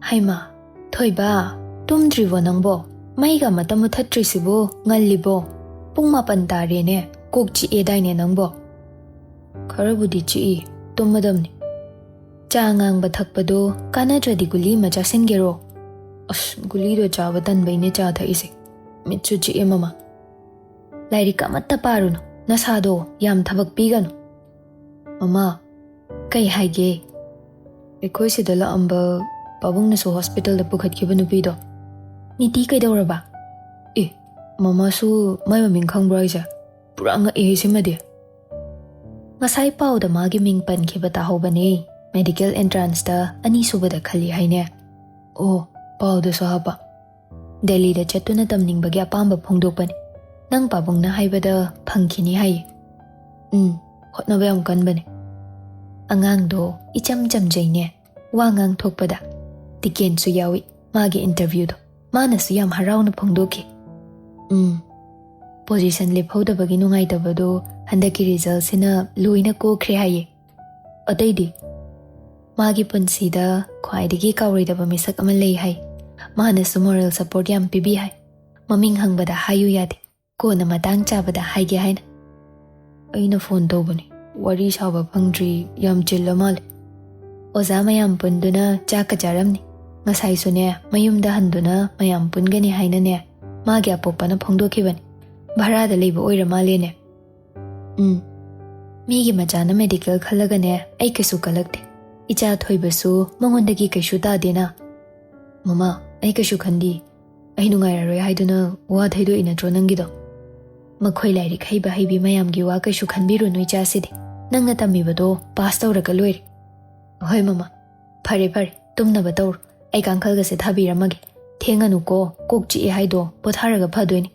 Haima, Thoiba, tumdribo nangbo, maiga matamu thatrisibo, ngallibo, pung mapan tarene, kokchi edaine nangbo. Karabudi chi, tummadamni. Changang bathakpado, kanadradi guli majasengero. Guli do chawa tanbaine cha thaise. Mitsu chi mama. Lairika matta paruno, nasado, yam thabak pigano. Mama, kai haige. Ekoi sidala amba pabung naso hospital da pukhatkiba nupido. Niti kaidawraba? Mama su mai maming khangbra aisa. Pura nga simade. Ngasai pau da magi ming pankhiba tahobane. Medical entrance da ani subada khali haine. Pau da sahaba. Delhi da chatuna tamningbagi apamba phongdokpani. Nang pabung na haibada phangkhini hai. Hotnabe am kanbane. Angang do icham jaine. Wangang thokpada. Tiken su yawi magi interview do. Mana su yam harauna phongdoki. Position lephodabagi nungaitabado handaki result sina loina kokre haye. Ataidi magi punsida khwaidagi kawridaba misak ama lei hai. Mana su moral support yam pibi hai. Maming hangbada hayu yade. Kona matang chabada haige haina. Aina phone tobani. Wari saba phangdri yam chilla male. Oza mayam punduna chaka jaramni. Ngasai sune mayumda handuna mayam pungani haina ne. Magi apopana phongdokibani. Bharada leiba oira malene. Migi majana medical khalagane ai kasu kalakte. Icha thoibasu mangondagi kaishu tadena. Mama, ai kasu khandi. Ai nungairaroi haiduna wa thaido inatro nangido. Makhoi lairik haiba haibi mayamgi wa kaishu khanbiru noi chaside. Nangna tamibado pass tawraga loire. Hoi mama, phare tumnaba tawr. Ai kangkhalga se thabiramage. Thenganu ko kokchi haido potharaga phadoini.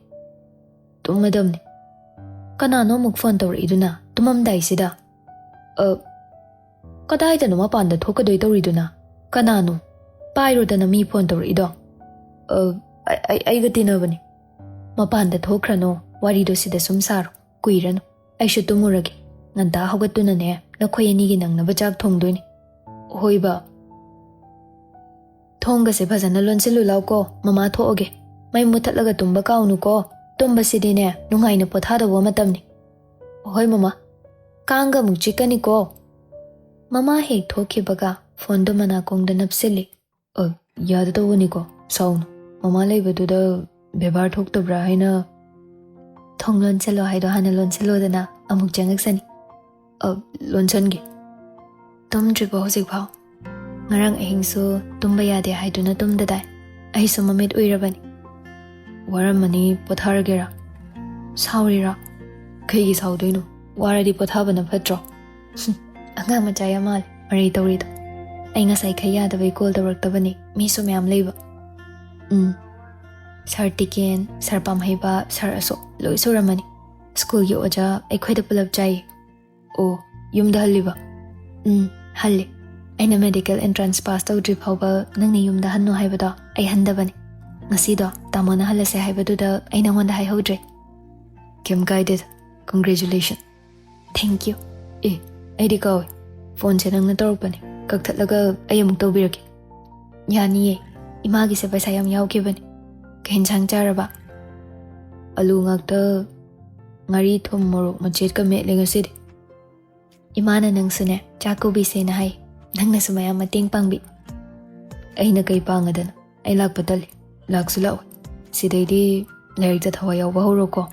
Tummadamni. Kanano muk phone tawriduna tumamdai sida. Kadaida no mapanda thokadoi tawriduna. Kanano pairodana mi phone tawrido. Aiga tinabani. Mapanda thokrano warido sida sumsaro kuirano. Aishu tumurage. Nganta hogatuna ne nakhoi ani gi nangnaba chak thongdoini. Hoiba. Thonga se phajana lonsilu lauko mama thoge. Mai muthatlaga tumba kaunu ko. Tumba sidine nungaina pothadabo matamni. Hoi mama. Kanga muk chikani ko. Mama hek thokibaga phone do mana kongda napsili. Yada tawani ko saunu. Mama leibaduda bebar thoktabra haina. Thong lonselo haido hana lonselo dana amuk jangaksani. Lonsangi. Tumdriba hosik phau. Ngarang ahingsu tumba yade haiduna tumdadai. Ahisu mamit uirabani. Waramani potharagera. Saurira. Kaigi saudoino. Waradi pothabana phatro. Angang machaya mal. Maray tawrito. Ay ngasay kaya dabay call tawragtabani. Miso mayam leiba. Sar tiken, sar pamhaiba, sar aso. Loy suramani. School gi oja ay khweda pulab jay. Yumda haliba. Halli. Aina medical entrance pass tawdri phawba nangni yumda hanno haibada ay handabani. Ngasido tamona halase haibaduda ay nangonda haihodre. Kim guided. Congratulations. Thank you. Ay di kaw. Phone se nangna tawrpani. Kaktatlaga ay amuk tawbiraki. Yani imagi se paisa yam yawkibani. Kahin sang charaba. Alu ngakta ngari thum morok machet ka met lengasidi. Imana nang sune chakubi se na hai. Nangna sumaya mating pangbi. Ay na kay pangadan. Ay lagpatali. Lagsulaw. Sidaidi larik tawayaw bahuro ko.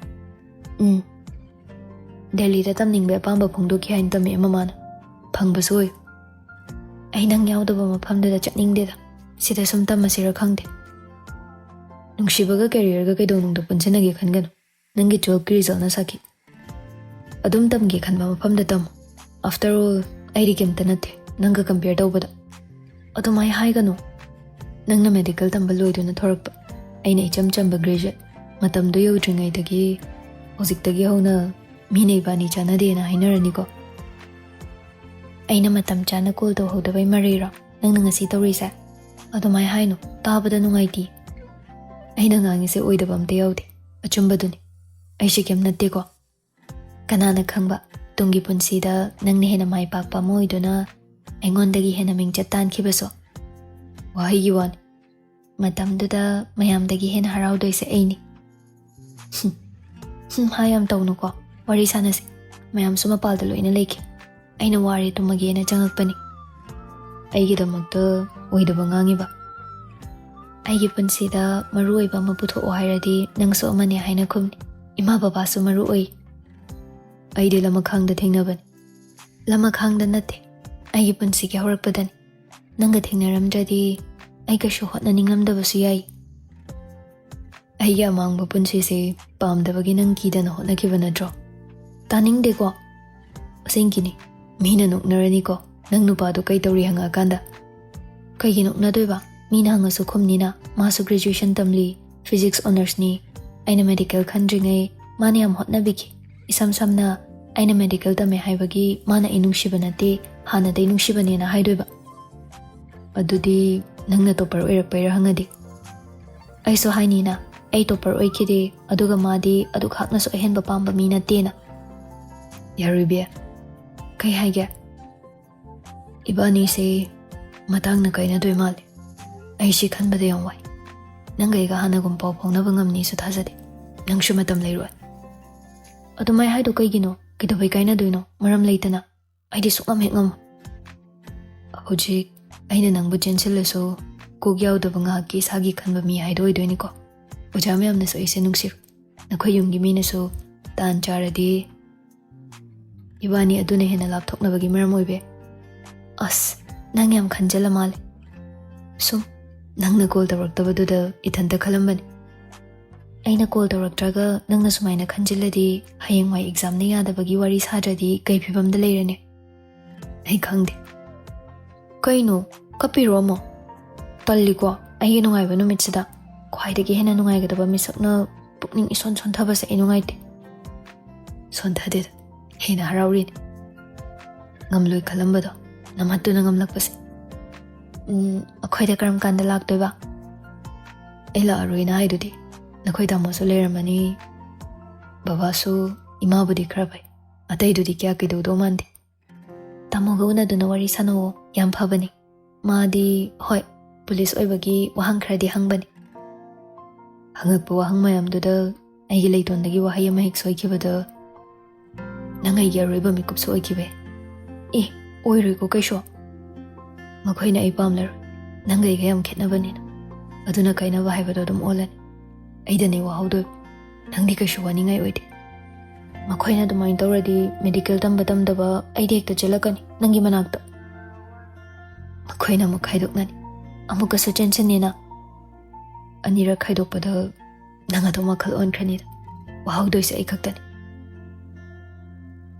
Delhi da tamningbe pamba phongdoki hain tami mamana. Phangbasoy. Ay nang yawdaba maphamda da chatningdeda. Sida sum tamasira khangde. Nungshibaga career ga kay donungda punsinagi khangano. Nangi 12 ki result na saki. Adum tamgi khanba maphamda tam. After all, ay di kimta nate. Nangga compare tawbada. Adumay haigano. Nangna medical tambaloido na thorakpa. Aina icham chamba graduate. Matamdo yawdringaydagi hojikdagi hauna minay bani chanade na hainarani ko. Aina matam chana call tawhodabay marira. Nangna ngasi tawrisa. Adumay haino tabada nungayti. Aina ngangi se oidaba amta yawde. Achumbaduni. Ay shikem natte ko. Kanana khangba. Tungi punsida nangni hena mai pakpa moiduna. Aingondagi hena mingchat tankhibaso. ꯋꯥꯍꯩꯒꯤ ꯋꯥꯅꯤ ꯃꯇꯝꯗꯨꯗ ꯃꯌꯥꯝꯗꯒꯤ ꯍꯦꯟꯅ ꯍꯔꯥꯎꯗꯣꯏꯁꯦ ꯑꯩꯅꯤ ꯍꯥ ꯌꯥꯝ ꯇꯧꯅꯨꯀꯣ ꯋꯥꯔꯤ ꯁꯥꯟꯅꯁꯤ ꯃꯌꯥꯝꯁꯨ ꯃꯄꯥꯜꯗ ꯂꯣꯏꯅ ꯂꯩꯈꯤ ꯑꯩꯅ ꯋꯥꯔꯦ ꯇꯨꯝꯃꯒꯦꯅ ꯆꯪꯉꯛꯄꯅꯤ ꯑꯩꯒꯤꯗꯃꯛꯇ ꯑꯣꯏꯗꯕ ꯉꯥꯡꯉꯤꯕ ꯑꯩꯒꯤ ꯄꯨꯟꯁꯤꯗ ꯃꯔꯨꯑꯣꯏꯕ ꯑꯃ ꯄꯨꯊꯣꯛꯑꯣ ꯍꯥꯏꯔꯗꯤ ꯅꯪꯁꯨ ꯑꯃꯅꯤ ꯍꯥꯏꯅ ꯈꯨꯝꯅꯤ ꯏꯃꯥ ꯕꯕꯥꯁꯨ ꯃꯔꯨ ꯑꯣꯏ ꯑꯩꯗꯤ ꯂꯃꯈꯥꯡꯗ ꯊꯦꯡꯅꯕꯅꯤ ꯂꯃꯈꯥꯡꯗ ꯅꯠꯇꯦ ꯑꯩꯒꯤ ꯄꯨꯟꯁꯤꯒꯤ ꯍꯧꯔꯛꯄꯗꯅꯤ ꯅꯪꯒ ꯊꯦꯡꯅꯔꯝꯗ꯭ꯔꯗꯤ ꯑꯩ ꯀꯩꯁꯨ ꯍꯣꯠꯅꯅꯤꯡꯉꯝꯗꯕꯁꯨ ꯌꯥꯏ ꯑꯩꯒꯤ ꯑꯃꯥꯡꯕ ꯄꯨꯟꯁꯤꯁꯦ ꯄꯥꯝꯗꯕꯒꯤ ꯅꯪ ꯀꯤꯗꯅ ꯍꯣꯠꯅꯈꯤꯕ ꯅꯠꯇ꯭ꯔꯣ ꯇꯥꯅꯤꯡꯗꯦꯀꯣ ꯑꯁꯦꯡꯀꯤꯅꯤ ꯃꯤꯅ ꯅꯣꯛꯅꯔꯅꯤꯀꯣ ꯅꯪ ꯅꯨꯄꯥꯗꯣ ꯀꯩ ꯇꯧꯔꯤ ꯍꯪꯉꯛꯑꯀꯥꯟꯗ ꯀꯩꯒꯤ ꯅꯣꯛꯅꯗꯣꯏꯕ ꯃꯤꯅ ꯍꯪꯉꯁꯨ ꯈꯨꯝꯅꯤꯅ ꯃꯥꯁꯨ ꯒ꯭ꯔꯦꯖꯨꯑꯦꯁꯟ ꯇꯝꯂꯤ ꯐꯤꯖꯤꯛꯁ ꯑꯣꯅꯔꯁꯅꯤ ꯑꯩꯅ ꯃꯦꯗꯤꯀꯦꯜ ꯈꯟꯗ꯭ꯔꯤꯉꯩ ꯃꯥꯅ ꯌꯥꯝ ꯍꯣꯠꯅꯕꯤꯈꯤ ꯏꯁꯝ ꯁꯝꯅ ꯑꯩꯅ ꯃꯦꯗꯤꯀꯦꯜ ꯇꯝꯃꯦ ꯍꯥꯏꯕꯒꯤ ꯃꯥꯅ ꯑꯩ ꯅꯨꯡꯁꯤꯕ ꯅꯠꯇꯦ ꯍꯥꯟꯅꯗꯩ ꯅꯨꯡꯁꯤꯕꯅꯦꯅ ꯍꯥꯏꯗꯣꯏꯕ ꯑꯗꯨꯗꯤ ꯅꯪꯅ ꯇꯣꯄꯔ ꯑꯣꯏꯔꯛꯄꯩꯔꯥ ꯍꯪꯉꯗꯤ ꯑꯩꯁꯨ ꯍꯥꯏꯅꯤꯅ ꯑꯩ ꯇꯣꯄꯔ ꯑꯣꯏꯈꯤꯗꯦ ꯑꯗꯨꯒ ꯃꯥꯗꯤ ꯑꯗꯨꯈꯥꯛꯅꯁꯨ ꯑꯍꯦꯟꯕ ꯄꯥꯝꯕ ꯃꯤ ꯅꯠꯇꯦꯅ ꯌꯥꯔꯣꯏꯕꯤ ꯀꯩ ꯍꯥꯏꯒꯦ ꯏꯕꯥꯅꯤꯁꯦ ꯃꯇꯥꯡꯅ ꯀꯥꯏꯅꯗꯣꯏ ꯃꯥꯜꯂꯦ ꯑꯩ ꯁꯤ ꯈꯟꯕꯗ ꯌꯥꯝ ꯋꯥꯏ ꯅꯪꯒ ꯑꯩꯒ ꯍꯥꯟꯅꯒꯨꯝ ꯄꯥꯎ ꯐꯥꯎꯅꯕ ꯉꯝꯅꯤꯁꯨ ꯊꯥꯖꯗꯦ ꯅꯪꯁꯨ ꯃꯇꯝ ꯂꯩꯔꯣꯏ ꯑꯗꯨꯃꯥꯏ ꯍꯥꯏꯗꯣ ꯀꯩꯒꯤꯅꯣ ꯀꯩꯗꯧꯕꯩ ꯀꯥꯏꯅꯗꯣꯏꯅꯣ ꯃꯔꯝ ꯂꯩꯇꯅ ꯑꯩꯗꯤ ꯁꯨꯛꯉꯝ ꯍꯦꯛ ꯉꯝꯃꯣꯏ ꯍꯧꯖꯤꯛ ꯑꯩꯅ ꯅꯪꯕꯨ ꯆꯦꯟꯁꯤꯜꯂꯁꯨ ꯀꯣꯛ ꯌꯥꯎꯗꯕ ꯉꯥꯏꯍꯥꯛꯀꯤ ꯏꯁꯥꯒꯤ ꯈꯟꯕ ꯃꯤ ꯍꯥꯏꯗꯣ ꯑꯣꯏꯗꯣꯏꯅꯤꯀꯣ ꯑꯣꯖꯥ ꯃꯌꯥꯝꯅꯁꯨ ꯑꯩꯁꯦ ꯅꯨꯡꯁꯤꯔꯣꯏ ꯅꯈꯣꯏ ꯌꯨꯝꯒꯤ ꯃꯤꯅꯁꯨ ꯇꯥꯟ ꯆꯥꯔꯗꯤ ꯏꯕꯥꯅꯤ ꯑꯗꯨꯅ ꯍꯦꯟꯅ ꯂꯥꯞꯊꯣꯛꯅꯕꯒꯤ ꯃꯔꯝ ꯑꯣꯏꯕ ꯑꯁ ꯅꯪ ꯌꯥꯝ ꯈꯟꯖꯜꯂ ꯃꯥꯜꯂꯦ ꯁꯨꯝ ꯅꯪꯅ ꯀꯣꯜ ꯇꯧꯔꯛꯇꯕꯗꯨꯗ ꯏꯊꯟꯇ ꯈꯜꯂꯝꯕꯅꯤ ꯑꯩꯅ ꯀꯣꯜ ꯇꯧꯔꯛꯇ꯭ꯔꯒ ꯅꯪꯅ ꯁꯨꯃꯥꯏꯅ ꯈꯟꯖꯤꯜꯂꯗꯤ ꯍꯌꯦꯡꯋꯥꯏ ꯑꯦꯛꯖꯥꯝꯅ ꯌꯥꯗꯕꯒꯤ ꯋꯥꯔꯤ ꯁꯥꯗ꯭ꯔꯗꯤ ꯀꯩ ꯐꯤꯕꯝꯗ ꯂꯩꯔꯅꯤ ꯑꯩ ꯈꯪꯗꯦ ꯀꯩꯅꯣ ꯀꯞꯄꯤꯔꯣ ꯑꯃꯨꯛ ꯇꯜꯂꯤꯀꯣ ꯑꯩꯒꯤ ꯅꯨꯡꯉꯥꯏꯕ ꯅꯨꯃꯤꯠꯁꯤꯗ ꯈ꯭ꯋꯥꯏꯗꯒꯤ ꯍꯦꯟꯅ ꯅꯨꯡꯉꯥꯏꯒꯗꯕ ꯃꯤꯁꯛꯅ ꯄꯨꯛꯅꯤꯡ ꯏꯁꯣꯟ ꯁꯣꯟꯊꯕꯁꯦ ꯑꯩ ꯅꯨꯡꯉꯥꯏꯇꯦ ꯁꯣꯟꯊꯗꯦꯗ ꯍꯦꯟꯅ ꯍꯔꯥꯎꯔꯤꯅꯤ ꯉꯝꯂꯣꯏ ꯈꯜꯂꯝꯕꯗꯣ ꯅꯝꯍꯠꯇꯨꯅ ꯉꯝꯂꯛꯄꯁꯦ ꯑꯩꯈꯣꯏꯗ ꯀꯔꯝ ꯀꯥꯟꯗ ꯂꯥꯛꯇꯣꯏꯕ ꯑꯩ ꯂꯥꯛꯑꯔꯣꯏꯅ ꯍꯥꯏꯗꯨꯗꯤ ꯅꯈꯣꯏ ꯇꯥꯃꯣꯁꯨ ꯂꯩꯔꯝꯃꯅꯤ ꯕꯕꯥꯁꯨ ꯏꯃꯥꯕꯨꯗꯤ ꯈꯔ ꯐꯩ ꯑꯇꯩꯗꯨꯗꯤ ꯀꯌꯥ ꯀꯩꯗꯧꯗꯧ ꯃꯥꯟꯗꯦ ꯇꯥꯃꯣꯒ ꯎꯅꯗꯨꯅ ꯋꯥꯔꯤ ꯁꯥꯟꯅꯧꯑꯣ ꯌꯥꯝ ꯐꯕꯅꯤ ꯃꯥꯗꯤ ꯍꯣꯏ ꯄꯨꯂꯤꯁ ꯑꯣꯏꯕꯒꯤ ꯋꯥꯍꯪ ꯈꯔꯗꯤ ꯍꯪꯕꯅꯤ ꯍꯪꯉꯛꯄ ꯋꯥꯍꯪ ꯃꯌꯥꯝꯗꯨꯗ ꯑꯩꯒꯤ ꯂꯩꯇꯣꯟꯗꯒꯤ ꯋꯥꯍꯩ ꯑꯃ ꯍꯦꯛ ꯁꯣꯏꯈꯤꯕꯗ ꯅꯪ ꯑꯩꯒꯤ ꯑꯔꯣꯏꯕ ꯃꯤꯀꯨꯞꯁꯨ ꯑꯣꯏꯈꯤꯕ ꯑꯣꯏꯔꯣꯏꯀꯣ ꯀꯩꯁꯨ ꯃꯈꯣꯏꯅ ꯑꯩ ꯄꯥꯝꯂꯔꯣꯏ ꯅꯪꯒ ꯑꯩꯒ ꯌꯥꯝ ꯈꯦꯠꯅꯕꯅꯤꯅ ꯑꯗꯨꯅ ꯀꯥꯏꯅꯕ ꯍꯥꯏꯕꯗꯣ ꯑꯗꯨꯝ ꯑꯣꯜꯂꯅꯤ ꯑꯩꯗꯅꯦ ꯋꯥꯍꯧꯗꯣꯏꯕ ꯅꯪꯗꯤ ꯀꯩꯁꯨ ꯋꯥꯅꯤꯡꯉꯥꯏ ꯑꯣꯏꯗꯦ ꯃꯈꯣꯏꯅ ꯑꯗꯨꯃꯥꯏꯅ ꯇꯧꯔꯗꯤ ꯃꯦꯗꯤꯀꯦꯜ ꯇꯝꯕ ꯇꯝꯗꯕ ꯑꯩꯗꯤ ꯍꯦꯛꯇ ꯆꯦꯜꯂꯛꯀꯅꯤ ꯅꯪꯒꯤ ꯃꯅꯥꯛꯇ ꯃꯈꯣꯏꯅ ꯑꯃꯨꯛ ꯈꯥꯏꯗꯣꯛꯅꯅꯤ ꯑꯃꯨꯛꯀꯁꯨ ꯆꯦꯟꯁꯤꯟꯅꯤꯅ ꯑꯅꯤꯔꯛ ꯈꯥꯏꯗꯣꯛꯄꯗ ꯅꯪ ꯑꯗꯨꯝ ꯋꯥꯈꯜ ꯑꯣꯟꯈ꯭ꯔꯅꯤꯗ ꯋꯥꯍꯧꯗꯣꯏꯁꯦ ꯑꯩ ꯈꯛꯇꯅꯤ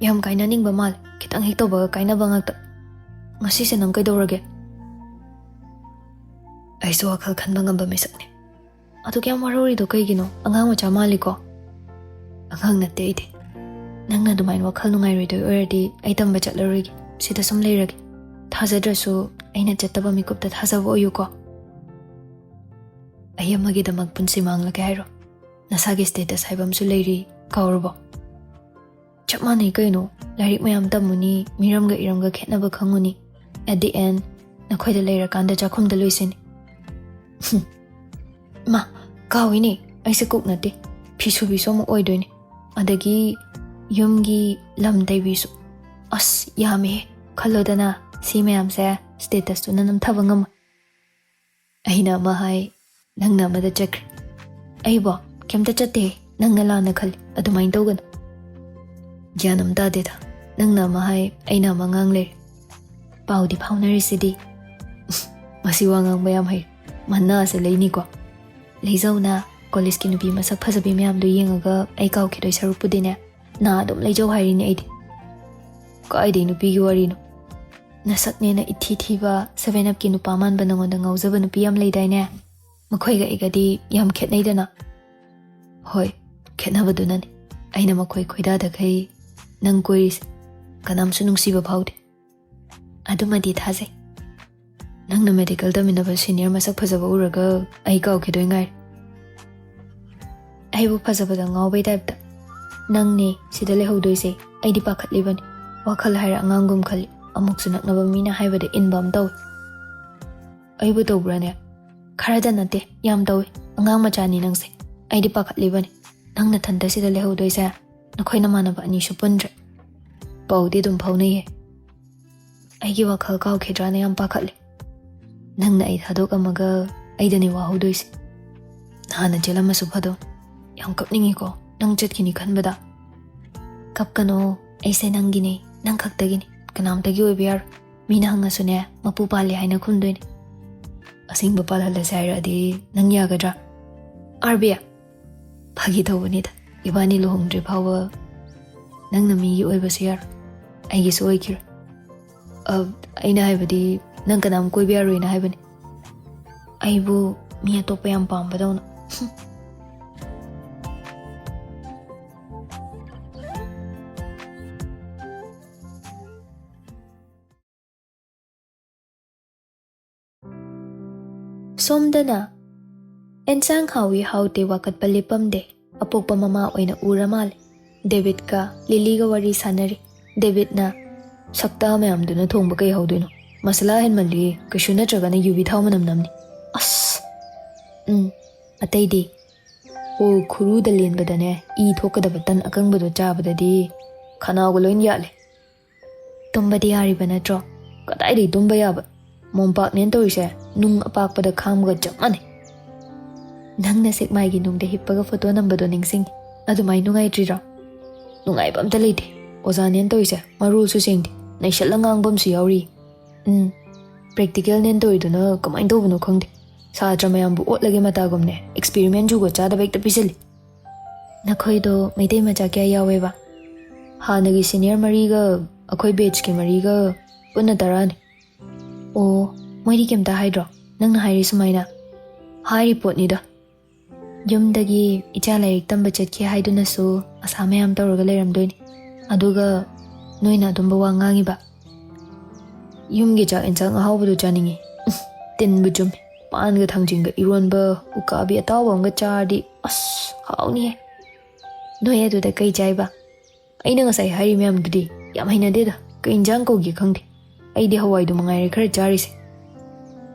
ꯌꯥꯝ ꯀꯥꯏꯅꯅꯤꯡꯕ ꯃꯥꯜꯂꯦ ꯈꯤꯇꯪ ꯍꯦꯛ ꯇꯧꯕꯒ ꯀꯥꯏꯅꯕ ꯉꯥꯛꯇ ꯉꯁꯤꯁꯦ ꯅꯪ ꯀꯩꯗꯧꯔꯒꯦ ꯑꯩꯁꯨ ꯋꯥꯈꯜ ꯈꯟꯕ ꯉꯝꯕ ꯃꯤꯁꯛꯅꯤ ꯑꯗꯨ ꯀꯌꯥꯝ ꯋꯥꯔꯧꯔꯤꯗꯣ ꯀꯩꯒꯤꯅꯣ ꯑꯉꯥꯡ ꯃꯆꯥ ꯃꯥꯜꯂꯤꯀꯣ ꯑꯉꯥꯡ ꯅꯠꯇꯦ ꯑꯩꯗꯤ ꯅꯪꯅ ꯑꯗꯨꯃꯥꯏꯅ ꯋꯥꯈꯜ ꯅꯨꯡꯉꯥꯏꯔꯣꯏꯗꯣꯏ ꯑꯣꯏꯔꯗꯤ ꯑꯩ ꯇꯝꯕ ꯆꯠꯂꯔꯣꯏꯒꯦ ꯁꯤꯗ ꯁꯨꯝ ꯂꯩꯔꯒꯦ ꯊꯥꯖꯗ꯭ꯔꯁꯨ ꯑꯩꯅ ꯆꯠꯇꯕ ꯃꯤꯀꯨꯞꯇ ꯊꯥꯖꯕ ꯑꯣꯏꯌꯨꯀꯣ ꯑꯩ ꯑꯃꯒꯤꯗꯃꯛ ꯄꯨꯟꯁꯤ ꯃꯥꯡꯂꯒꯦ ꯍꯥꯏꯔꯣ ꯅꯁꯥꯒꯤ ꯁ꯭ꯇꯦꯇꯁ ꯍꯥꯏꯕ ꯑꯃꯁꯨ ꯂꯩꯔꯤ ꯀꯥꯎꯔꯕꯣ ꯆꯞ ꯃꯥꯟꯅꯩ ꯀꯩꯅꯣ ꯂꯥꯏꯔꯤꯛ ꯃꯌꯥꯝ ꯇꯝꯃꯨꯅꯤ ꯃꯤꯔꯝꯒ ꯏꯔꯝꯒ ꯈꯦꯠꯅꯕ ꯈꯪꯉꯨꯅꯤ ꯑꯦꯠ ꯗꯤ ꯑꯦꯟ ꯅꯈꯣꯏꯗ ꯂꯩꯔꯀꯥꯟꯗ ꯆꯥꯛꯈꯨꯝꯗ ꯂꯣꯏꯁꯤꯅꯤ ꯃꯥ ꯀꯥꯎꯏꯅꯦ ꯑꯩꯁꯦ ꯀꯨꯛ ꯅꯠꯇꯦ ꯐꯤꯁꯨꯕꯤꯁꯨ ꯑꯃꯨꯛ ꯑꯣꯏꯗꯣꯏꯅꯤ ꯑꯗꯒꯤ ꯌꯨꯝꯒꯤ ꯂꯝ ꯇꯩꯕꯤꯁꯨ ꯑꯁ ꯌꯥꯝꯃꯦꯍꯦ ꯈꯜꯂꯣꯗꯅ ꯁꯤ ꯃꯌꯥꯝꯁꯦ ꯁ꯭ꯇꯦꯇꯁꯇꯨꯅ ꯅꯝꯊꯕ ꯉꯝꯃꯣꯏ ꯑꯩꯅ ꯑꯃ ꯍꯥꯏ ꯅꯪꯅ ꯑꯃꯗ ꯆꯠꯈ꯭ꯔꯦ ꯑꯩꯕꯣ ꯀꯩꯝꯇ ꯆꯠꯇꯦ ꯅꯪꯅ ꯂꯥꯟꯅ ꯈꯜꯂꯤ ꯑꯗꯨꯃꯥꯏꯅ ꯇꯧꯒꯅꯨ ꯒ꯭ꯌꯥꯟ ꯑꯃ ꯇꯥꯗꯦꯗ ꯅꯪꯅ ꯑꯃ ꯍꯥꯏ ꯑꯩꯅ ꯑꯃ ꯉꯥꯡ ꯂꯩꯔꯦ ꯄꯥꯎꯗꯤ ꯐꯥꯎꯅꯔꯤꯁꯤꯗꯤ ꯃꯁꯤ ꯋꯥ ꯉꯥꯡꯕ ꯌꯥꯝ ꯍꯩ ꯃꯅꯥꯁꯦ ꯂꯩꯅꯤꯀꯣ ꯂꯩꯖꯧꯅ ꯀꯣꯂꯦꯖꯀꯤ ꯅꯨꯄꯤ ꯃꯁꯛ ꯐꯖꯕꯤ ꯃꯌꯥꯝꯗꯨ ꯌꯦꯡꯉꯒ ꯑꯩ ꯀꯥꯎꯈꯤꯗꯣꯏ ꯁꯔꯨꯛꯄꯨꯗꯤꯅꯦ ꯅꯥ ꯑꯗꯨꯝ ꯂꯩꯖꯧ ꯍꯥꯏꯔꯤꯅꯦ ꯑꯩꯗꯤ ꯀꯥꯏꯗꯩ ꯅꯨꯄꯤꯒꯤ ꯋꯥꯔꯤꯅꯣ ꯅꯁꯛꯅꯦꯅ ꯏꯊꯤ ꯊꯤꯕ 7UPꯀꯤ ꯅꯨꯄꯥ ꯃꯥꯟꯕ ꯅꯉꯣꯟꯗ ꯉꯥꯎꯖꯕ ꯅꯨꯄꯤ ꯌꯥꯝ ꯂꯩꯗꯥꯏꯅꯦ ꯃꯈꯣꯏꯒ ꯑꯩꯒꯗꯤ ꯌꯥꯝ ꯈꯦꯠꯅꯩꯗꯅ ꯍꯣꯏ ꯈꯦꯠꯅꯕꯗꯨꯅꯅꯤ ꯑꯩꯅ ꯃꯈꯣꯏ ꯈꯣꯏꯗꯥꯗꯈꯩ ꯅꯪ ꯀꯣꯏꯔꯤꯁꯦ ꯀꯅꯥꯝꯁꯨ ꯅꯨꯡꯁꯤꯕ ꯐꯥꯎꯗꯦ ꯑꯗꯨꯃꯗꯤ ꯊꯥꯖꯩ ꯅꯪꯅ ꯃꯦꯗꯤꯀꯦꯜ ꯇꯝꯃꯤꯟꯅꯕ ꯁꯤꯅꯤꯌꯔ ꯃꯁꯛ ꯐꯖꯕ ꯎꯔꯒ ꯑꯩ ꯀꯥꯎꯈꯤꯗꯣꯏ ꯉꯥꯏꯔꯦ ꯑꯩꯕꯨ ꯐꯖꯕꯗ ꯉꯥꯎꯕꯩ ꯇꯥꯏꯞꯇ ꯅꯪꯅꯦ ꯁꯤꯗ ꯂꯩꯍꯧꯗꯣꯏꯁꯦ ꯑꯩꯗꯤ ꯄꯥꯈꯠꯂꯤꯕꯅꯤ ꯋꯥꯈꯜ ꯍꯥꯏꯔ ꯑꯉꯥꯡꯒꯨꯝ ꯈꯜꯂꯤ ꯑꯃꯨꯛꯁꯨ ꯅꯛꯅꯕ ꯃꯤꯅ ꯍꯥꯏꯕꯗ ꯏꯟꯕ ꯑꯃ ꯇꯧꯏ ꯑꯩꯕꯨ ꯇꯧꯕ꯭ꯔꯥꯅꯦ ꯈꯔꯗ ꯅꯠꯇꯦ ꯌꯥꯝ ꯇꯧꯏ ꯑꯉꯥꯡ ꯃꯆꯥꯅꯤ ꯅꯪꯁꯦ ꯑꯩꯗꯤ ꯄꯥꯈꯠꯂꯤꯕꯅꯤ ꯅꯪ ꯅꯊꯟꯇ ꯁꯤꯗ ꯂꯩꯍꯧꯗꯣꯏꯁꯦ ꯅꯈꯣꯏ ꯅꯃꯥꯟꯅꯕ ꯑꯅꯤꯁꯨ ꯄꯨꯟꯗ꯭ꯔꯦ ꯄꯥꯎꯗꯤ ꯑꯗꯨꯝ ꯐꯥꯎꯅꯩꯌꯦ ꯑꯩꯒꯤ ꯋꯥꯈꯜ ꯀꯥꯎꯈꯤꯗ꯭ꯔꯥꯅ ꯌꯥꯝ ꯄꯥꯈꯠꯂꯤ ꯅꯪꯅ ꯑꯩ ꯊꯥꯗꯣꯛꯑꯝꯃꯒ ꯑꯩꯗꯅꯤ ꯋꯥꯍꯧꯗꯣꯏꯁꯦ ꯅꯍꯥꯟꯅ ꯆꯦꯜꯂꯝꯃꯁꯨ ꯐꯗꯧ ꯌꯥꯝ ꯀꯞꯅꯤꯡꯉꯤꯀꯣ ꯅꯪ ꯆꯠꯈꯤꯅꯤ ꯈꯟꯕꯗ ꯀꯞꯀꯅꯣ ꯑꯩꯁꯦ ꯅꯪꯒꯤꯅꯤ ꯅꯪ ꯈꯛꯇꯒꯤꯅꯤ ꯀꯅꯥꯝꯇꯒꯤ ꯑꯣꯏꯕ ꯌꯥꯔꯣꯏ ꯃꯤꯅ ꯍꯪꯉꯁꯨꯅꯦ ꯃꯄꯨ ꯄꯥꯜꯂꯦ ꯍꯥꯏꯅ ꯈꯨꯝꯗꯣꯏꯅꯤ ꯑꯁꯦꯡꯕ ꯄꯥꯜꯍꯜꯂꯁꯦ ꯍꯥꯏꯔꯛꯑꯗꯤ ꯅꯪ ꯌꯥꯒꯗ꯭ꯔꯥ ꯑꯥꯔꯕꯤ ꯐꯥꯒꯤ ꯇꯧꯕꯅꯤꯗ ꯏꯕꯥꯅꯤ ꯂꯨꯍꯣꯡꯗ꯭ꯔꯤ ꯐꯥꯎꯕ ꯅꯪꯅ ꯃꯤꯒꯤ ꯑꯣꯏꯕꯁꯨ ꯌꯥꯔꯣꯏ ꯑꯩꯒꯤꯁꯨ ꯑꯣꯏꯈꯤꯔꯣꯏ ꯑꯩꯅ ꯍꯥꯏꯕꯗꯤ ꯅꯪ ꯀꯅꯥꯝ ꯀꯣꯏꯕ ꯌꯥꯔꯣꯏꯅ ꯍꯥꯏꯕꯅꯤ ꯑꯩꯕꯨ ꯃꯤ ꯑꯇꯣꯞꯄ ꯌꯥꯝ ꯄꯥꯝꯕꯗꯧꯅ ꯁꯣꯝꯗꯅ ꯑꯦꯟꯁꯥꯡ ꯍꯥꯎꯏ ꯍꯥꯎꯇꯦ ꯋꯥꯀꯠꯄ ꯂꯦꯞꯄꯝꯗꯦ ꯑꯄꯣꯛꯄ ꯃꯃꯥ ꯑꯣꯏꯅ ꯎꯔ ꯃꯥꯜꯂꯦ ꯗꯦꯕꯤꯠꯀ ꯂꯤꯂꯤꯒ ꯋꯥꯔꯤ ꯁꯥꯟꯅꯔꯤ ꯗꯦꯕꯤꯠꯅ ꯁꯛꯇꯥ ꯃꯌꯥꯝꯗꯨꯅ ꯊꯣꯡꯕ ꯀꯩ ꯍꯧꯗꯣꯏꯅꯣ ꯃꯁꯂꯥ ꯍꯦꯟꯃꯜꯂꯤ ꯀꯩꯁꯨ ꯅꯠꯇ꯭ꯔꯒꯅ ꯌꯨꯕꯤ ꯊꯥꯎ ꯃꯅꯝ ꯅꯝꯅꯤ ꯑꯁ ꯑꯇꯩꯗꯤ ꯑꯣ ꯈꯨꯔꯨꯗ ꯂꯦꯟꯕꯗꯅꯦ ꯏ ꯊꯣꯛꯀꯗꯕ ꯇꯟ ꯑꯀꯪꯕꯗꯣ ꯆꯥꯕꯗꯗꯤ ꯈꯅꯥꯎꯒ ꯂꯣꯏ ꯌꯥꯠꯂꯦ ꯇꯨꯝꯕꯗꯤ ꯌꯥꯔꯤꯕ ꯅꯠꯇ꯭ꯔꯣ ꯀꯗꯥꯏꯗꯒꯤ ꯇꯨꯝꯕ ꯌꯥꯕ ꯃꯣꯝꯄꯥꯛꯅꯦꯅ ꯇꯧꯔꯤꯁꯦ ꯅꯨꯡ ꯑꯄꯥꯛꯄꯗ ꯈꯥꯝꯕꯒ ꯆꯞ ꯃꯥꯟꯅꯩ ꯅꯪꯅ ꯁꯦꯛꯃꯥꯏꯒꯤ ꯅꯨꯡꯗ ꯍꯤꯞꯄꯒ ꯐꯣꯇꯣ ꯅꯝꯕꯗꯣ ꯅꯤꯡꯁꯤꯡꯉꯤ ꯑꯗꯨꯃꯥꯏꯅ ꯅꯨꯡꯉꯥꯏꯇ꯭ꯔꯤꯔꯣ ꯅꯨꯡꯉꯥꯏꯕ ꯑꯝꯇ ꯂꯩꯇꯦ ꯑꯣꯖꯥꯅꯦꯅ ꯇꯧꯔꯤꯁꯦ ꯃꯔꯣꯜꯁꯨ ꯁꯦꯡꯗꯦ ꯅꯩꯁꯜꯂ ꯉꯥꯡꯕ ꯑꯃꯁꯨ ꯌꯥꯎꯔꯤ ꯄ꯭ꯔꯦꯛꯇꯤꯀꯦꯜꯅꯦꯅ ꯇꯧꯔꯤꯗꯨꯅ ꯀꯃꯥꯏꯅ ꯇꯧꯕꯅꯣ ꯈꯪꯗꯦ ꯁꯥꯇ꯭ꯔ ꯃꯌꯥꯝꯕꯨ ꯑꯣꯠꯂꯒꯦ ꯃꯇꯥꯒꯨꯝꯅꯦ ꯑꯦꯛꯁꯄꯦꯔꯤꯃꯦꯟ ꯖꯨꯒꯣꯠ ꯆꯥꯗꯕ ꯍꯦꯛꯇ ꯄꯤꯁꯤꯜꯂꯤ ꯅꯈꯣꯏꯗꯣ ꯃꯩꯇꯩ ꯃꯆꯥ ꯀꯌꯥ ꯌꯥꯎꯋꯦꯕ ꯍꯥꯟꯅꯒꯤ ꯁꯤꯅꯤꯌꯔ 3ꯒ ꯑꯩꯈꯣꯏ ꯕꯦꯠꯆꯀꯤ 3ꯒ ꯄꯨꯟꯅ 10ꯅꯤ ꯑꯣ ꯃꯣꯏꯗꯤ ꯀꯩꯝꯇ ꯍꯥꯏꯗ꯭ꯔꯣ ꯅꯪꯅ ꯍꯥꯏꯔꯤ ꯁꯨꯃꯥꯏꯅ ꯍꯥꯏꯔꯤ ꯄꯣꯠꯅꯤꯗ ꯌꯨꯝꯗꯒꯤ ꯏꯆꯥ ꯂꯥꯏꯔꯤꯛ ꯇꯝꯕ ꯆꯠꯈꯤ ꯍꯥꯏꯗꯨꯅꯁꯨ ꯑꯁꯥ ꯃꯌꯥꯝ ꯇꯧꯔꯒ ꯂꯩꯔꯝꯗꯣꯏꯅꯤ ꯑꯗꯨꯒ ꯅꯣꯏꯅ ꯑꯗꯨꯝꯕ ꯋꯥ ꯉꯥꯡꯉꯤꯕ ꯌꯨꯝꯒꯤ ꯆꯥꯛ ꯏꯟꯁꯥꯡ ꯑꯍꯥꯎꯕꯗꯣ ꯆꯥꯅꯤꯡꯉꯤ ꯇꯤꯟꯕꯨ ꯆꯨꯝꯃꯤ ꯄꯥꯟꯒ ꯊꯥꯡꯖꯤꯡꯒ ꯏꯔꯣꯟꯕ ꯎꯀꯥꯕꯤ ꯑꯇꯥꯎꯕ ꯑꯃꯒ ꯆꯥꯔꯗꯤ ꯑꯁ ꯍꯥꯎꯅꯤꯍꯦ ꯅꯣꯏ ꯑꯗꯨꯗ ꯀꯩ ꯆꯥꯏꯕ ꯑꯩꯅ ꯉꯁꯥꯏ ꯍꯥꯏꯔꯤ ꯃꯌꯥꯝꯗꯨꯗꯤ ꯌꯥꯝ ꯍꯩꯅꯗꯦꯗ ꯀꯩ ꯏꯟꯖꯥꯡ ꯀꯧꯒꯦ ꯈꯪꯗꯦ ꯑꯩꯗꯤ ꯍꯋꯥꯏꯗꯨ ꯃꯉꯥꯏꯔꯦ ꯈꯔ ꯆꯥꯔꯤꯁꯦ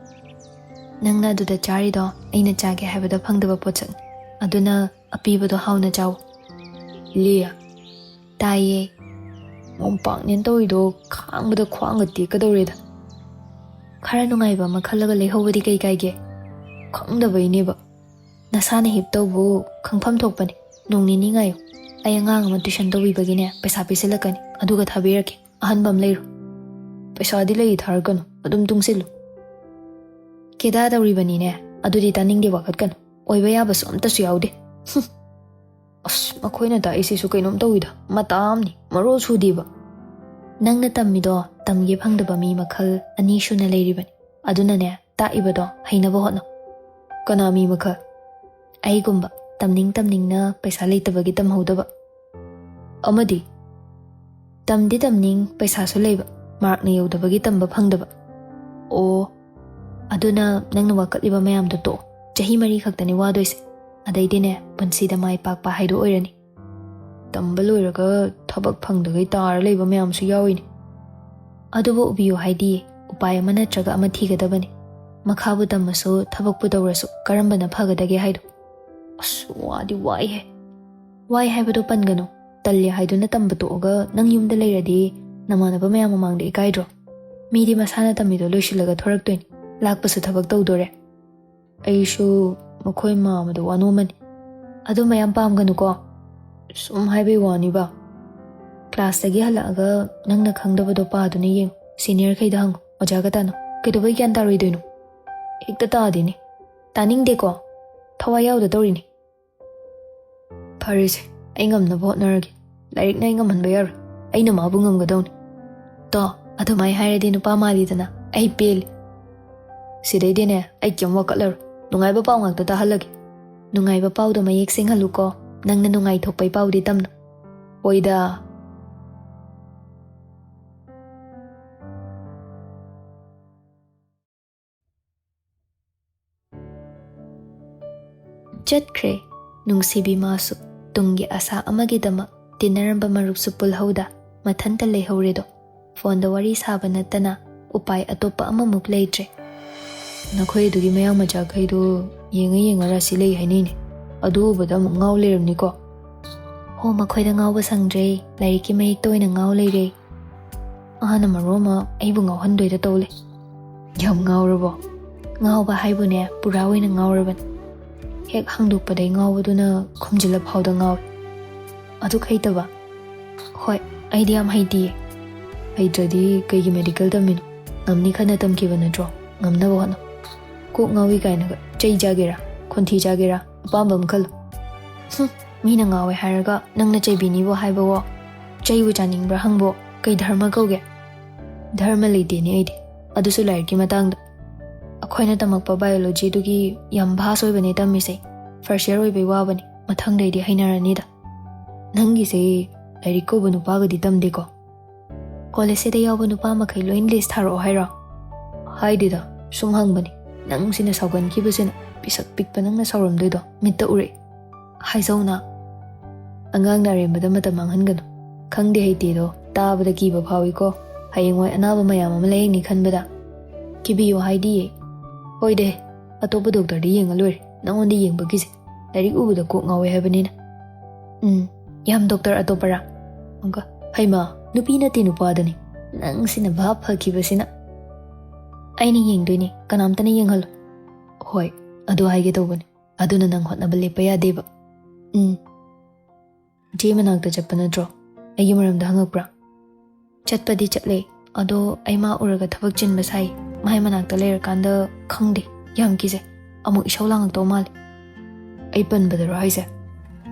ꯅꯪꯅ ꯑꯗꯨꯗ ꯆꯥꯔꯤꯗꯣ ꯑꯩꯅ ꯆꯥꯒꯦ ꯍꯥꯏꯕꯗ ꯐꯪꯗꯕ ꯄꯣꯠꯁꯛꯅꯤ ꯑꯗꯨꯅ ꯑꯄꯤꯕꯗꯣ ꯍꯥꯎꯅ ꯆꯥꯎ ꯂꯤꯌꯥ ꯇꯥꯏꯌꯦ ꯃꯣꯝꯄꯥꯛꯅꯦꯅ ꯇꯧꯔꯤꯗꯣ ꯈꯥꯡꯕꯗ ꯈ꯭ꯋꯥꯡꯒ ꯇꯦꯛꯀꯗꯧꯔꯦꯗ ꯈꯔ ꯅꯨꯡꯉꯥꯏꯕ ꯑꯃ ꯈꯜꯂꯒ ꯂꯩꯍꯧꯕꯗꯤ ꯀꯩ ꯀꯥꯏꯒꯦ ꯈꯪꯗꯕꯩꯅꯦꯕ ꯅꯁꯥꯅ ꯍꯤꯞꯇꯧꯕꯨ ꯈꯪꯐꯝ ꯊꯣꯛꯄꯅꯤ ꯅꯣꯡ ꯅꯤꯅꯤ ꯉꯥꯏꯌꯨ ꯑꯩ ꯑꯉꯥꯡ ꯑꯃ ꯇꯨꯏꯁꯟ ꯇꯧꯕꯤꯕꯒꯤꯅꯦ ꯄꯩꯁꯥ ꯄꯤꯁꯤꯜꯂꯛꯀꯅꯤ ꯑꯗꯨꯒ ꯊꯥꯕꯤꯔꯛꯀꯦ ꯑꯍꯟꯕ ꯑꯃ ꯂꯩꯔꯣ ꯄꯩꯁꯥꯗꯤ ꯂꯩ ꯊꯥꯔꯛꯀꯅꯨ ꯑꯗꯨꯝ ꯇꯨꯡꯁꯤꯜꯂꯨ ꯀꯦꯗꯥ ꯇꯧꯔꯤꯕꯅꯤꯅꯦ ꯑꯗꯨꯗꯤ ꯇꯥꯅꯤꯡꯗꯦ ꯋꯥꯀꯠꯀꯅꯨ ꯑꯣꯏꯕ ꯌꯥꯕꯁꯨ ꯑꯝꯇꯁꯨ ꯌꯥꯎꯗꯦ ꯑꯁ ꯃꯈꯣꯏꯅ ꯇꯥꯛꯏꯁꯤꯁꯨ ꯀꯩꯅꯣꯝ ꯇꯧꯋꯤꯗ ꯃꯇꯥ ꯑꯃꯅꯤ ꯃꯔꯣꯜ ꯁꯨꯗꯦꯕ ꯅꯪꯅ ꯇꯝꯃꯤꯗꯣ ꯇꯝꯒꯦ ꯐꯪꯗꯕ ꯃꯤ ꯃꯈꯜ 2 ꯁꯨꯅ ꯂꯩꯔꯤꯕꯅꯤ ꯑꯗꯨꯅꯅꯦ ꯇꯥꯛꯏꯕꯗꯣ ꯍꯩꯅꯕ ꯍꯣꯠꯅꯧ ꯀꯅꯥ ꯃꯤ ꯃꯈꯜ ꯑꯩꯒꯨꯝꯕ ꯇꯝꯅꯤꯡꯅ ꯄꯩꯁꯥ ꯂꯩꯇꯕꯒꯤ ꯇꯝꯍꯧꯗꯕ ꯑꯃꯗꯤ ꯇꯝꯗꯤ ꯇꯝꯅꯤꯡ ꯄꯩꯁꯥꯁꯨ ꯂꯩꯕ ꯃꯥꯔꯛꯅ ꯌꯧꯗꯕꯒꯤ ꯇꯝꯕ ꯐꯪꯗꯕ ꯑꯣ ꯑꯗꯨꯅ ꯅꯪꯅ ꯋꯥꯀꯠꯂꯤꯕ ꯃꯌꯥꯝꯗꯣ ꯇꯣꯛꯑꯣ ꯆꯍꯤ 4 ꯈꯛꯇꯅꯤ ꯋꯥꯗꯣꯏꯁꯦ ꯑꯗꯩꯗꯤꯅꯦ ꯄꯨꯟꯁꯤꯗ ꯃꯥꯏ ꯄꯥꯛꯄ ꯍꯥꯏꯗꯣ ꯑꯣꯏꯔꯅꯤ ꯇꯝꯕ ꯂꯣꯏꯔꯒ ꯊꯕꯛ ꯐꯪꯗꯒꯩ ꯇꯥꯔ ꯂꯩꯕ ꯃꯌꯥꯝꯁꯨ ꯌꯥꯎꯏꯅꯤ ꯑꯗꯨꯕꯨ ꯎꯕꯤꯌꯨ ꯍꯥꯏꯗꯤ ꯎꯄꯥꯏ ꯑꯃ ꯅꯠꯇ꯭ꯔꯒ ꯑꯃ ꯊꯤꯒꯗꯕꯅꯤ ꯃꯈꯥꯕꯨ ꯇꯝꯃꯁꯨ ꯊꯕꯛꯄꯨ ꯇꯧꯔꯁꯨ ꯀꯔꯝꯕꯅ ꯐꯒꯗꯒꯦ ꯍꯥꯏꯗꯣ ꯑꯁ ꯋꯥꯗꯤ ꯋꯥꯏꯍꯦ ꯋꯥꯏ ꯍꯥꯏꯕꯗꯣ ꯄꯟꯒꯅꯨ ꯇꯜꯂꯦ ꯍꯥꯏꯗꯨꯅ ꯇꯝꯕ ꯇꯣꯛꯑꯒ ꯅꯪ ꯌꯨꯝꯗ ꯂꯩꯔꯗꯤ ꯅꯃꯥꯟꯅꯕ ꯃꯌꯥꯝ ꯃꯃꯥꯡꯗ ꯏꯀꯥꯏꯗ꯭ꯔꯣ ꯃꯤꯗꯤ ꯃꯁꯥꯅ ꯇꯝꯃꯤꯗꯣ ꯂꯣꯏꯁꯤꯜꯂꯒ ꯊꯣꯔꯛꯇꯣꯏꯅꯤ ꯂꯥꯛꯄꯁꯨ ꯊꯕꯛ ꯇꯧꯗꯣꯔꯦ ꯑꯩꯁꯨ ꯃꯈꯣꯏ ꯃꯥꯃꯗ ꯋꯥꯅꯣꯝꯃꯅꯤ ꯑꯗꯨ ꯃꯌꯥꯝ ꯄꯥꯝꯒꯅꯨꯀꯣ ꯁꯨꯝ ꯍꯥꯏꯕꯩ ꯋꯥꯅꯤꯕ ꯀ꯭ꯂꯥꯁꯇꯒꯤ ꯍꯜꯂꯛꯑꯒ ꯅꯪꯅ ꯈꯪꯗꯕꯗꯣ ꯄꯥꯗꯨꯅ ꯌꯦꯡꯉꯨ ꯁꯤꯅꯤꯌꯔꯈꯩꯗ ꯍꯪꯉꯨ ꯑꯣꯖꯥꯒ ꯇꯥꯅꯧ ꯀꯩꯗꯧꯕꯩ ꯒ꯭ꯌꯥꯟ ꯇꯥꯔꯣꯏꯗꯣꯏꯅꯣ ꯍꯦꯛꯇ ꯇꯥꯗꯦꯅꯦ ꯇꯥꯅꯤꯡꯗꯦꯀꯣ ꯊꯋꯥꯏ ꯌꯥꯎꯗ ꯇꯧꯔꯤꯅꯤ ꯐꯔꯦꯁꯦ ꯑꯩ ꯉꯝꯅꯕ ꯍꯣꯠꯅꯔꯒꯦ ꯂꯥꯏꯔꯤꯛꯅ ꯑꯩ ꯉꯝꯍꯟꯕ ꯌꯥꯔꯣꯏ ꯑꯩꯅ ꯃꯥꯕꯨ ꯉꯝꯒꯗꯧꯅꯤ ꯇꯣ ꯑꯗꯨꯃꯥꯏ ꯍꯥꯏꯔꯗꯤ ꯅꯨꯄꯥ ꯃꯥꯜꯂꯤꯗꯅ ꯑꯩ ꯄꯦꯜꯂꯤ ꯁꯤꯗꯩꯗꯤꯅꯦ ꯑꯩ ꯀꯩꯝ ꯋꯥꯀꯠꯂꯔꯣꯏ ꯅꯨꯡꯉꯥꯏꯕ ꯄꯥꯎ ꯉꯥꯛꯇ ꯇꯥꯍꯜꯂꯒꯦ ꯅꯨꯡꯉꯥꯏꯕ ꯄꯥꯎꯗꯣ ꯃꯌꯦꯛ ꯁꯦꯡꯍꯜꯂꯨꯀꯣ ꯅꯪꯅ ꯅꯨꯡꯉꯥꯏꯊꯣꯛꯄꯩ ꯄꯥꯎꯗꯤ ꯇꯝꯅꯨ ꯍꯣꯏꯗ ꯆꯠꯈ꯭ꯔꯦ ꯅꯨꯡꯁꯤꯕꯤ ꯃꯥꯁꯨ ꯇꯨꯡꯒꯤ ꯑꯁꯥ ꯑꯃꯒꯤꯗꯃꯛ ꯇꯤꯟꯅꯔꯝꯕ ꯃꯔꯨꯞꯁꯨ ꯄꯨꯜꯍꯧꯗ ꯃꯊꯟꯇ ꯂꯩꯍꯧꯔꯦꯗꯣ ꯐꯣꯟꯗ ꯋꯥꯔꯤ ꯁꯥꯕ ꯅꯠꯇꯅ ꯎꯄꯥꯏ ꯑꯇꯣꯞꯄ ꯑꯃꯃꯨꯛ ꯂꯩꯇ꯭ꯔꯦ Nakhoi adugi mayang macha khaido yenga rasi lei hainine. Adu ubada amuk ngau leiramni ko. Ho makhoida ngau ba sangdre lairiki mai toina ngau leire. Ahana maroma aibu ngau handoida tole. Yam ngau rabo. Ngau ba haibune pura oina ngau raban. Hek hangduk padai ngau baduna khomjila phauda ngau. Adu khaitaba. Hoi, aidi am haidi. Haidradi kaigi medical tamino. Ngamni khana tamkiba natro. Ngamna ba hana. Kok ngawi kainaga chai jagera, khonthi jagera, apambam khalo. Mina ngawe haraga nangna chaibini bo haiba wo. Chai bu chaningbra hangbo kai dharma kauge. Dharma leite ni aidi. Adusu lairki matangda. Akhoina tamakpa biology dugi yam bhas oibane tamise. First year oibai wabani. Mathangdaidi hainaranida. Nangi se lairik ko banu pagadi tamde ko. College se da yawa nupa makai loin list haro haira. Haidida sum hangbani. Nang sina saugan kibasina pisak pikpa nang na sauram doido mitta ure. Haizauna. Angang na rin madama tamanghan gano. Kang di haiti do tabada kiba pawi ko. Hayingway anaba mayama malayang ni kanbada. Kibiyo haidi ye. Hoy de, atopa doktor di yenga luer. Nangon di yeng bagisi. Larik ubada kok ngawe habanina. Yam doktor atopara. Angka, hay ma, nupi na tinupada ni. Nang sinabhap hakibasina. Ay ni yeng doy ni, kanamta na yeng halo. Hoy, ado hay gito ba ni. Ado na nang hot na balipaya diba. Di managta chapa na draw. Ay maramda hangagpra. Chatpa di chatle. Ado ay mauraga tabag chin basay. Mahay managta layer kanda khangdi. Yam kise. Amok isaw lang agtaw mali. Ay pan ba daro hayse.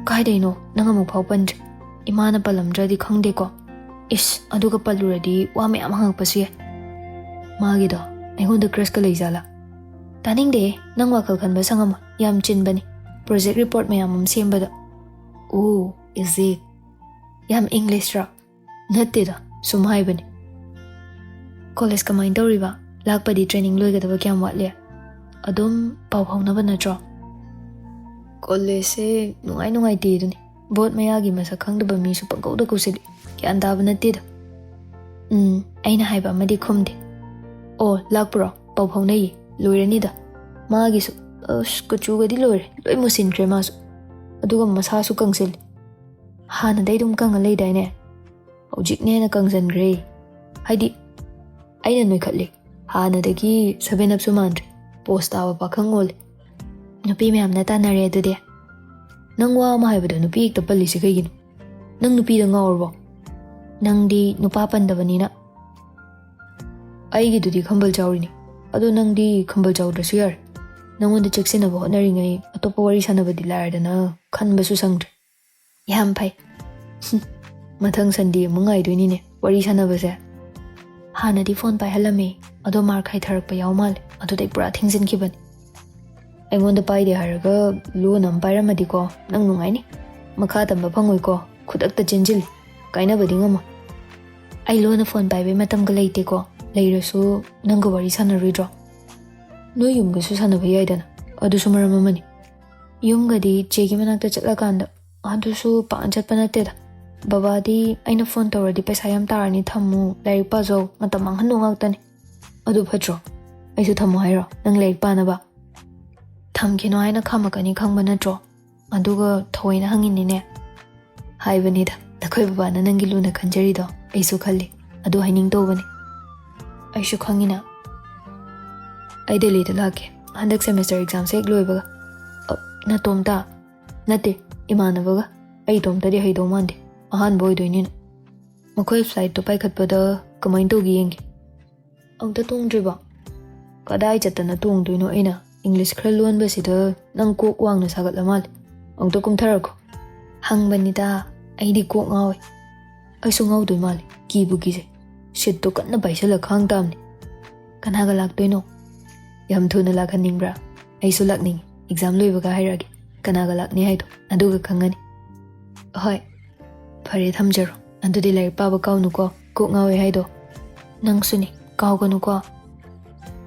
Kahit ay no, nang amok pao pandra. Imana palamdra di khangdi ko. Is, ado ka palura di wame am hangagpasiya. Magi do. Ay hunda crush ka layzala. Taning de, nang wakal kan ba sangama. Yam chin ba ni. Project report may amam siyem ba da. Oh, is it? Yam English ra. Nati da, sumhay ba ni. College ka main daw riba. Lakpa di training loy ka taba kiyam watliya. Adum, pau-pau na ba na draw? College eh, nungay di dun eh. Bot mayagi masakang daba miso pagkaw da kusili. Kaya anda ba nati da. Ay na hay ba madikom di. Oh, lakpura, pau-pau na yi. Loy rani da. Magi so, kuchuga di loy. Loy mo sinkre maso. Aduga masasu kang sili. Hana day dum kang alay day ne. Hujik ne na kang san gray. Haydi. Ay na noy katli. Hana dagi 7 up sumandre. Post awa pa kang ol. Nupi mayam na tanari ado de. Nang waa mahay ba da nupi ikta pali si kay gino. Nang nupi da nga orbo. Nang di nupapan da ba nina. Ay gido di kambal chawri ni. Ado nang di kambal chawra siyar. Nang wanda chaksin na ba na rin ngay atopa wari sana ba di layar da na kan ba susangdre. Yam pay. Matang sandi mo ngay doon ni wari sana ba siya. Hana di phone pay halame. Ado mark hay tarak pa yaw mali. Ado day pura tingsin kiban. Ay wanda pay di haraga luo nam pay ramadi ko nang nungay ni. Makatang ba pangoy ko kudak ta jinjil. Kaya na ba di nga mo. Ay luo na phone pay bay matam galayte ko. Layra so nang gawari sana ridro. No yung ga susana ba yay dana. Ado sumaramamani. Yung ga di chegi managta chatlakanda. Ado so paanchat pa natin da. Baba di ay na phone tawra di paisayam tara ni thamu layrik pa zo matamang hanungag tani. Ado patro. Ay so thamu hayro nang layrik pa na ba. Tham kino ay na kamakani kang ba na dro. Ado ga thaway na hangin ni ne. Hay ba nida. Nakoy baba na nang gilu na kanjari do. Ay so kali. Ado hay ning to ba ni. Ay so kangina. Ay dali da lagi. Handak semester exam sa igloy baga. Natom ta. Nati. Imana baga. Ay tom ta di hay do mandi. Ahan boy doy nina. Makoy flight to pay kat pa da kamain to giyengi. Ang tatong driba. Kada ay chata na tong doy no ay na. English kraluan ba si da nang kuk wang na sagat lamal. Ang to kumtarar ko. Hang ba nita ay di kuk ngaw ay. Ay so ngaw doy mali. Kibu gise. Shit to kat na bay sa lakhang tam ni. Kanagalak doy no. Yam to na lakhan ning bra. Ay so lak ning. Exam loy baga hay ragi. Kanagalak ni hay to. Aduga kangani. Hoy. Pare thamjaro. Andu di layrik pa ba kaw nuko. Kuk ngaw ay hay do. Nang suni. Kaw ka nuko.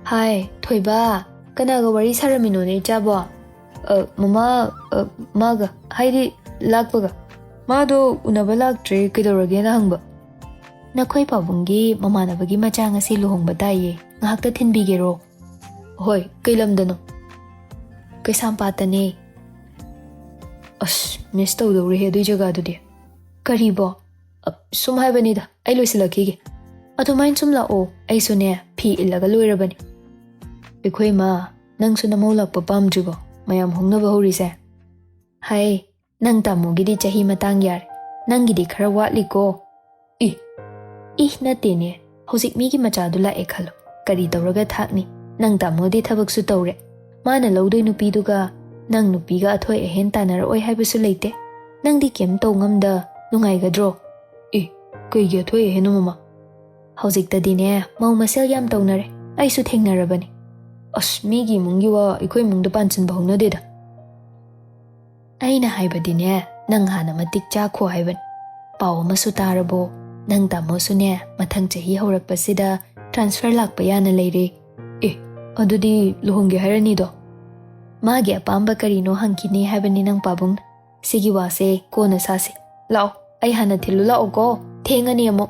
Hay. Thoy ba. Kanaga wari saramino ne chabo. Mama. Maga. Hay di lak baga. Mado unaba lak tre kidorage na hangba. Nakoy pabunggi mama na bagi macha nga si luhong bataye. Ngahak ta tinbigero. Hoi, kay lamdano? Kaisampatane. As, miss tawdawri he dui jagadudi. Karibo? Sum haibanida, ay loisilakige. Atumain sum lao, ay sune, pi ilaga loirabani. Ikhoy ma, nang sunamaulak papamdribo, mayam hongnaba horise. Hai, nang tamogidi chahi matang yar, nangidi khara watliko. Natine, hosik migi machadu lae khalo, kari tawraga thakni, nang tamodi thabaksu tawre. Mana laudoi nupiduga, nang nupiga athoi ahen tanaroi haibasu leite. Nang di kem taw ngamda, nungaigadro. Kaigi athoi ahenu mama. Haujiktadine, mau masel yam tawnare, aisu thengnarabani. As migi mungi wa ikhoy mungda panchanba hongnadeda. Aina haibadine, nang hana matik chakho haiban. Paw amasu tarabo, nang tamosune mathang chahi haurakpasida transfer lakpa yana leire. Adudi luhungge hairani do. Magi apamba karino hangkini haibani nang pabung. Sigi wase kona sase. Lao, ay hana thilu lao ko. Thengani amo.